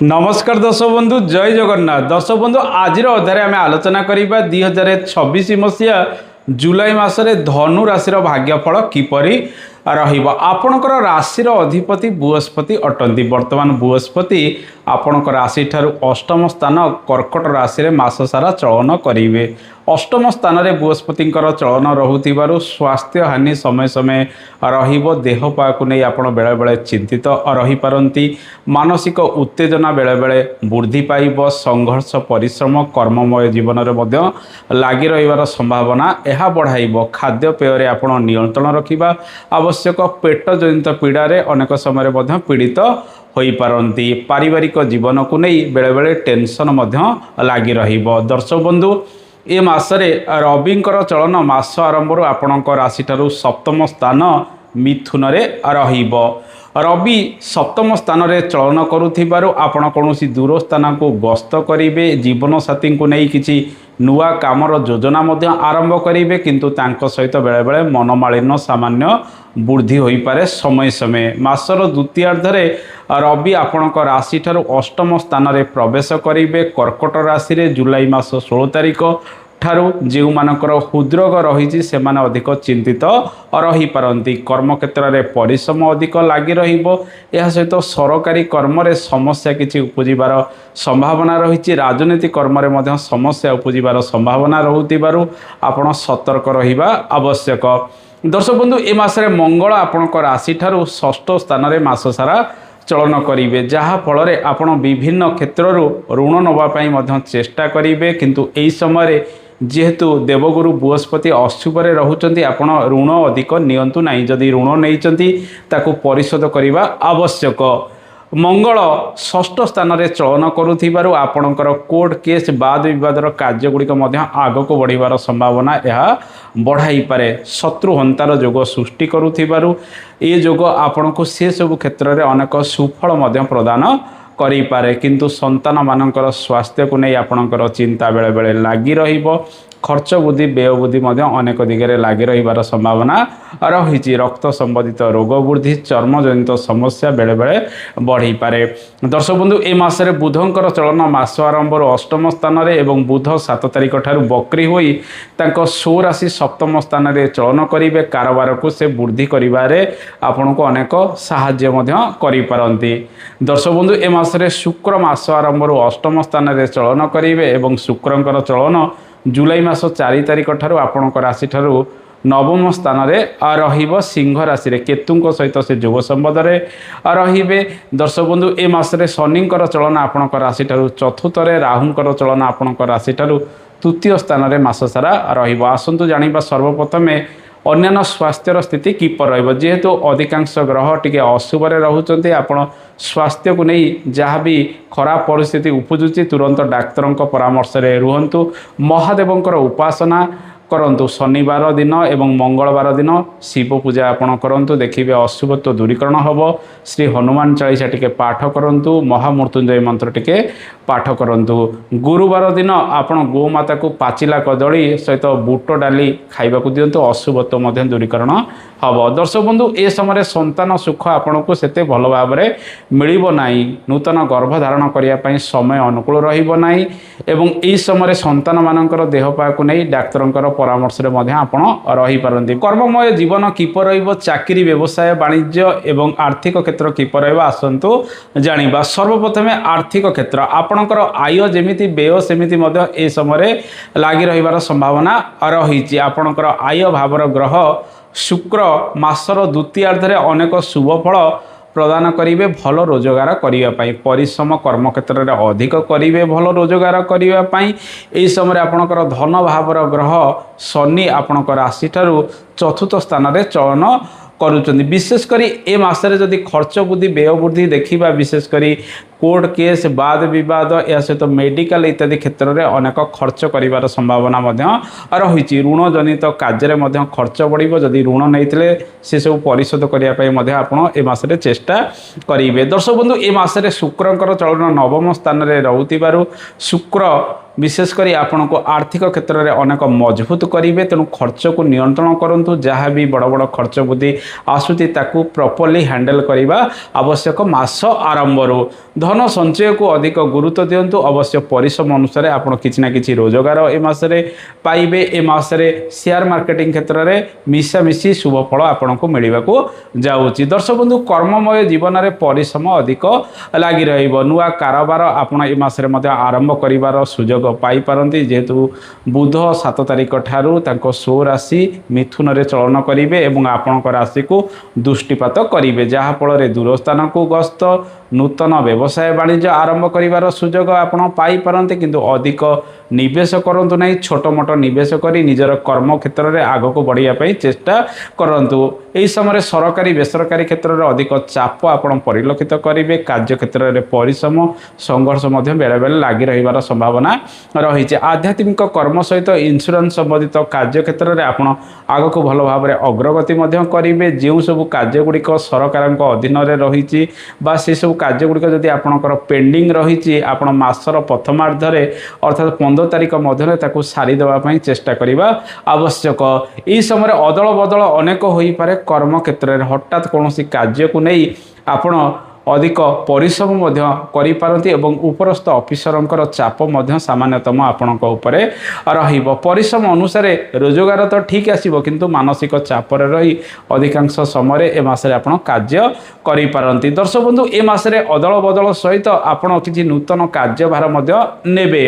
नमस्कार दर्शक बंधु जय जगन्नाथ। दर्शक बंधु आज अध्याय आम आलोचना करवा 2026 मसीहा जुलाई मसरे धनु राशि भाग्यफल किपरि आपणकर राशि अधिपति बृहस्पति अटंती। वर्तमान बृहस्पति आपणकर राशि ठारू अष्टम स्थान कर्कट राशि रे मास सारा चलन करेंगे। अष्टम स्थान रे बृहस्पति चलन रोथिबारु स्वास्थ्य हानि समय समय रहिबो। देह पाकु नहीं आपण बेले बेले चिंतित रही पारंती। मानसिक उत्तेजना बेले बेले वृद्धि पाइबो। संघर्ष परिश्रम कर्ममय जीवन रे मध्य लागि रहिबार संभावना यह बढ़ाइबो। खाद्य पेय आपण नियंत्रण रखिबा आवश्यक। पेट जनित पीड़ा रे अनेक समय मध्य पीड़ित होई पारंती। पारिवारिक जीवन को नहीं बेले बेले टेंशन मध्य लागि रहिबो। दर्शक बंधु ए मासरे रविंकर चलन मास आरंभ आपणक राशि ठारू सप्तम स्थान मिथुन रे रहिबो। रवि सप्तम स्थान रे चलन करुथिबारु आपण कोनोसी दूर स्थान को गस्त करिवे। जीवन साथी को नहीं किछि नुआ कामर योजना मध्य आरंभ करेंगे, किंतु तांको सहित बेले बेले मनमालिन्य सामान्य वृद्धि होई पारे समय समय। मासर द्वितीयार्धरे रवि आपणक राशि ठारू अष्टम स्थान रे प्रवेश करेंगे। कर्कट राशि रे जुलाई मास 16 तारिख ठारू जो मानकर हृदरोग रही से अधिक चिंतित रही पारंती। कर्म क्षेत्र में परिश्रम अधिक लगी रहिबो। यह सहित सरकारी कर्म रे समस्या किछि उपजिबार संभावना रही। राजनीतिक कर्म रे मध्य समस्या उपजिबार संभावना रहुतिबारु आपण सतर्क रहिबा आवश्यक। दर्शक बंधु ए मासरे मंगल आपणक राशि ठारू षष्ठ स्थान रे मास सारा चलन करेंगे, जहा फल आपण विभिन्न क्षेत्र ऋण नवापाई मध्य चेष्टा करेंगे। किंतु एई समय जेहेतु देवगुरु बृहस्पति अशुभरे रहउचंती आपण ऋण अधिक नियंतु नहीं। जदि ऋण नहीं ताकू परिशोध करने आवश्यक। मंगल षष्ठ स्थान रे चलन करुथिबारु आपणकर कोर्ट केस बाद विवादर कार्यगुड़िक आग को बढ़िबार संभावना यह बढ़ाई पारे। शत्रु हंतार जोग सृष्टि करुथिबारु ए जोग आपणको से सब क्षेत्र में अनेक सुफल मध्य प्रदान करि पारे। किंतु संतान मानकर स्वास्थ्य को नहीं आपणकर चिंता बेले बेले लागी रहिबो। खर्च बुद्धि व्यय बुद्धि अनेक दिगरे लागी रहिबार संभावना रही। रक्त संबंधित रोग वृद्धि चर्म जनित समस्या बेले बेले बढ़ी पारे। दर्शक बंधु ए मासरे बुधंकर चलन मास आरंभ अष्टम स्थान रे एवं बुध 7 तारिख ठारू बकरी होई तांको सौ राशि सप्तम स्थान रे चलन करिवे। कारोबार को से वृद्धि करिबारे आपनको अनेक सहाय्य मध्य करि पारंती। दर्शक बंधु ए मासरे शुक्र मास आरंभ अष्टम स्थान रे चलन करिवे एवं शुक्रंकर चलन जुलाई मास 4 तारिख ठारू आपणक राशि ठारू नवम स्थान रे रहिबो। सिंह राशि रे केतुंक सहित से जोग संबंध रे रहिबे। दर्शक बंधु ए मासरे शनिंकर चलन आपणक राशि ठारू चतुर्थ रे, राहुंकर चलन आपणक राशि ठारू तृतीय स्थान रे मास सारा रहिबो। आसंतु जानिबा सर्वप्रथमे अन्यान्य स्वास्थ्यर स्थिति किपर रहिबो। जेहेतु अधिकांश ग्रह टिके अशुभरे रहउचंती आपण स्वास्थ्य को नहीं जहाँ भी खराब परिस्थिति उपजुची तुरंत डाक्तर परामर्श रे रुहंतु। महादेवंकर उपासना करंतु। शनिवार दिन एवं मंगलवार दिन शिव पूजा आपण करंतु, देखिबे अशुभत्व दूरीकरण हबो। श्री हनुमान चालीसा टिके पाठ करंतु। महामृत्युंजय मंत्र टिके पाठ करंतु। गुरुवार दिन आपण गोमाता को पाचिला कदली सहित बुट डाली खाइबा को दियंतु, अशुभत्व मध्य दूरीकरण हबो। दर्शक बंधु ए समय संतान सुख आपण को सेते भल भाव में मिलिबो नाही। नूतन गर्भ धारण करिया पई समय अनुकूल रहिबो नाही एवं एई समय संतान मानकर देह पा को नहीं डाक्तरंकर परामर्श रे मध्य आपण रही पारंती। कर्ममय जीवन किपर रहिबो। चाकरी व्यवसाय वाणिज्य एवं आर्थिक क्षेत्र किपर रहिबो आसंतु जानिबा। सर्वप्रथमे आर्थिक क्षेत्र आपणकर आय जेमिति व्यय सेमिति मध्य ए समय लागि रहिबार संभावना रही। आपणकर आय भावर ग्रह शुक्र मासर द्वितीयार्धरे अनेक शुभ फल प्रदान करिवे। भल रोजगार करिवा पई परिश्रम कर्म क्षेत्र में अधिक करिवे। भल रोजगार करिवा पई एई समय आपणकर धन भावर ग्रह शनि आपणकर राशि ठारू चतुर्थ स्थान रे चलन करुचंदी। विशेष करी ए मासरे जदि खर्च वृद्धि व्यय वृद्धि देखिबा, विशेष करी कोर्ट केस बाद विवाद या सहित मेडिकल इत्यादि क्षेत्र में अनेक खर्च करिवार संभावना रही। ऋण जनित कार्य में खर्च बढ़िबो। जदि ऋण नहीं से सब परिशोध करने आपण ए मासरे चेष्टा करेंगे। दर्शक बंधु ए मासरे शुक्रंकर चलन नवम स्थान रे रहउतिबारु शुक्र विशेषकर आपण को आर्थिक क्षेत्र में अनेक मजबूत करेंगे। तेणु खर्च को नियंत्रण करूँ। जहाँ भी बड़ बड़ खर्च बुद्धि आसूची ताकू प्रॉपर्ली हैंडल करने आवश्यक मास आरंभ। धन संचय को अधिक गुरुत्व दिंतु अवश्य परिश्रम अनुसार आपड़ कि ना कि रोजगार ए मसरे पाइबे। ए मसरे शेयर मार्केटिंग क्षेत्र में मिशामिशी शुभ फल आपन को मिलवा जाऊँगी। दर्शक बंधु कर्ममय जीवन में परिश्रम अधिक लगी नुआ कारोबार आपड़ ए मसरे आरंभ कर सुजोग पाइपारती जेहेतु बुध 7 तारिख ठारू सो राशि मिथुन रे चलन करेंगे और आपण राशि को दृष्टिपात करेंगे जहाँफल दूर स्थान को गस्त नूतन व्यवसाय वाणिज्य आरंभ कर सुजोग आपड़ पाइपारती किंतु अधिक निवेश करंतु नहीं छोट मोट निवेश करी निजर कर्म क्षेत्र में आग को बढ़ाई चेष्टा करंतु। यही समय सरकारी बेसरकारी क्षेत्र में अधिक चाप आपड़ परिलक्षित करेंगे कार्य क्षेत्र में परिश्रम संघर्ष बेले बेले लगी रही संभावना रही। आध्यात्मिक कर्म सहित इंश्योरेंस संबंधित कार्य क्षेत्र में आपड़ आग को भल भाव में अग्रगति करेंगे। जो सब कार्यगुड़िक सरकार अधीन रही से सब कार्यगुड़िक जदि आपणकर पेंडिंग रही आपण मासर प्रथमार्धरे अर्थात 15 तारिख मध्य सारी देवाई चेष्टा करने आवश्यक। यह समय अदल बदल अनेक हो पारे कर्म क्षेत्र में हठात कौन कार्य को नहीं आपण अधिक परिश्रम करिपारती एवं उपरस्थ ऑफिसरंकर चाप सामान्यतम आपणक उपरे रहिबो। परिश्रम अनुसार रोजगार तो ठीक आसीबो किंतु मानसिक चाप रही अधिकांश समय ए मासरे आपण कार्य करिपारती। दर्शक बंधु ए मासरे अदल बदल सहित आपण किछि नूतन कार्यभार नेबे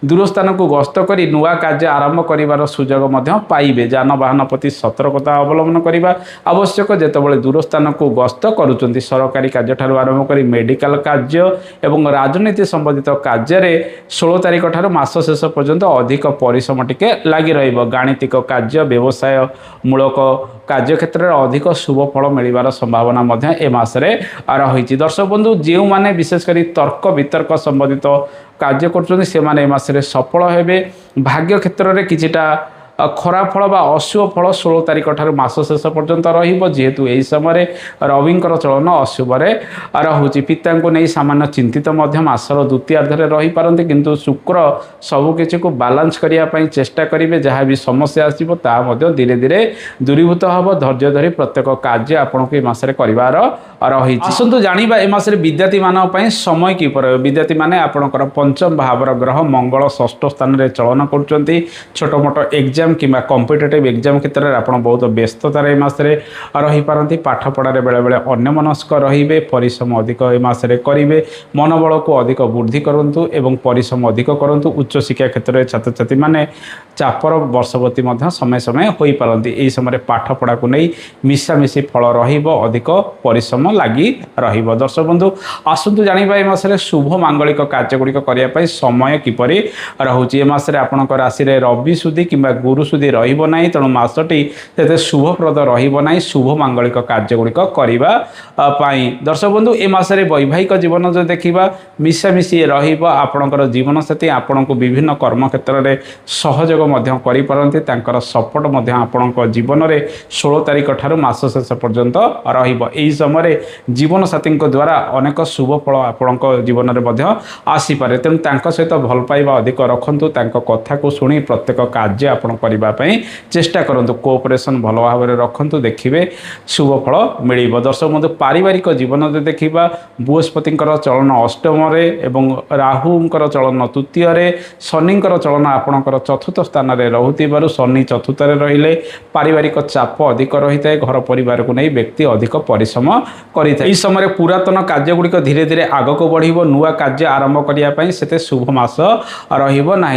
दूर स्थान को गस्त करी नुआ कार्य आरंभ करिवार सुजोग पाइबे। जानवाहन प्रति सतर्कता अवलंबन करने आवश्यक जेतेबेले दूर स्थान को गस्त करुचंती सरकारी कार्य ठारू आरंभ करी मेडिकल कार्य एवं राजनीति संबंधित कार्य 16 तारिख ठारू मास शेष पर्यंत अधिक परिश्रम टिके लगी रहिबो। गाणितिक कार्य व्यवसाय मूलक कार्य क्षेत्र में अधिक शुभ फल मिलवार संभावना ए मासरे रही। दर्शक बंधु जो माने विशेषकर तर्क वितर्क संबंधित कार्य कर मासरे सफल हेबे। भाग्य क्षेत्र में किछिटा खराब फल बा अशुभ फल 16 तारिख ठारू मास शेष पर्यंत रहिबो जेहेतु यही समय रविंकर चलन अशुभ रहुची। पिता को नहीं सामान्य चिंतित मासर द्वितीयार्धरे रही पारंती किंतु शुक्र सबकिछि को बालांस करने चेष्टा करेंगे। जहाँ भी समस्या आसिबो ता मध्य धीरे धीरे दूरीभूत हम धैर्य धरी प्रत्येक कार्य आपन को मासरे करिवार रही। आसंतु जानिबा ए मासरे विद्यार्थी मानक पई समय किपर विद्यार्थी माने आपनकर पंचम भावर ग्रह मंगल षष्ठ स्थान रे चलन करुचंती। छोट मोट एग्जाम किंबा कॉम्पिटिटिव एग्जाम क्षेत्र में आप बहुत व्यस्ततार ए मासरे रही पारंती। पाठ पढ़ारे बेले बेले अन्यमनस्क रहिबे परिश्रम अधिक ए मासरे करिवे। मनोबल को अधिक वृद्धि करंतु एवं परिश्रम अधिक करंतु। उच्च शिक्षा क्षेत्र में छात्र छात्री माने चापर वर्षवर्ती समय समय हो पारंती। एही समय पाठ पढ़ा को नहीं मिशामिशी फल रहिबो अधिक परिश्रम लगी रहिबो। दर्शक बंधु आसंतु जानिबा ए मासरे शुभ मांगलिक कार्यगुड़िक करिया पई समय किपरि रहुची। ए मासरे आपनक राशि रे रवि सुदी किंबा गुरु सुधी रहिबो नाही तेणु मासटी तेते शुभप्रद रहिबो नाही शुभ मांगलिक कार्यगुड़िक करिबा पाई। दर्शक बंधु ए मासरे वैवाहिक जीवन जो देखिबा मिशामिशी रहिबो। आपणकर जीवन साथी आपणको विभिन्न कर्म क्षेत्र में सहयोग मध्य करि पारंती। तांकर सपोर्ट मध्य आपणको जीवन में 16 तारिख ठारू मास शेष पर्यंत रहिबो। एही समय जीवन साथी द्वारा अनेक शुभ फल आपणको जीवन में मध्य आसी पारे तेणु तांक सहित भल पाइबा अधिक रखंतु। तांको कथा को सुनी प्रत्येक कार्य आपण करने चेष्टा करंतु। कोऑपरेशन भल भाव में रखंतु देखिए शुभ फल मिल। दर्शक बंधु पारिवारिक जीवन जो देखा बृहस्पति चलन अष्टम एवं राहुंकर चलन तृतीय शनिंकर चलन आपणकर चतुर्थ स्थान में रोकु शनि चतुर्थ रे पारिवारिक चाप अधिक रही है। घर परिवार को नहीं व्यक्ति अधिक परिश्रम करें। समय पुरातन कार्यगुड़िक धीरे धीरे आग को बढ़ नुआ कार्य आरंभ करने से शुभ मास रहा।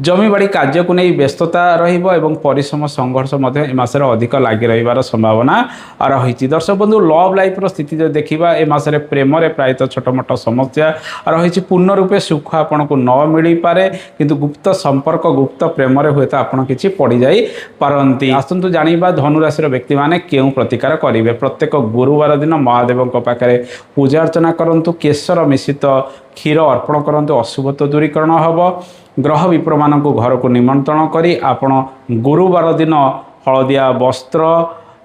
जमीबाड़ी कार्य को नहीं व्यस्तता रहिबो एवं परिश्रम संघर्ष ए मासरे अधिक लगी रहिबार संभावना रही। दर्शक बंधु लव लाइफ रो स्थिति जो देखा ए मासरे प्रेम रे प्रायतः छोट मोट समस्या रही। पूर्ण रूपे सुख आपन को न मिल पारे किंतु गुप्त संपर्क गुप्त प्रेम रे हुए तो आपन किछि पड़ी जाई पारंती। आसंतु जानिबा धनु राशि रो व्यक्ति माने केउ प्रतिकार करिवे। प्रत्येक गुरुवार दिन महादेव पाखे पूजा अर्चना करंतु। केशर मिश्रित क्षीर अर्पण करंतु अशुभत्व दूरीकरण हबो। ग्रह विप्र मान घर को निमंत्रण करी आपण गुरुवार दिन हलदिया वस्त्र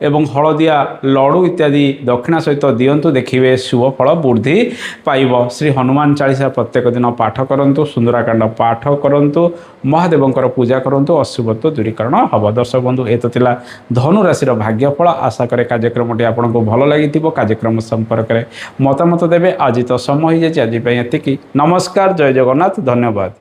এবং হলদিয়া লড়ু ইত্যাদি দক্ষিণা সহিত দিয়ন্তু দেখবে শুভ ফল বৃদ্ধি পাইব। শ্রী হনুমান চালিশা প্রত্যেক দিন পাঠ করতু, সুন্দরাকাণ্ড পাঠ করতু, মহাদেবঙ্কর পূজা করতু, অশুভত্ব দূরীকরণ হব। দর্শক বন্ধু এ তো লা ধনু রাশির ভাগ্যফল। আশা করে কার্যক্রমটি আপনার ভালো লাগিথিব। কার্যক্রম সম্পর্কে মতামত দেবে। আজ তো সময় হয়ে যাচ্ছে, আজ এতিকি। নমস্কার, জয় জগন্নাথ, ধন্যবাদ।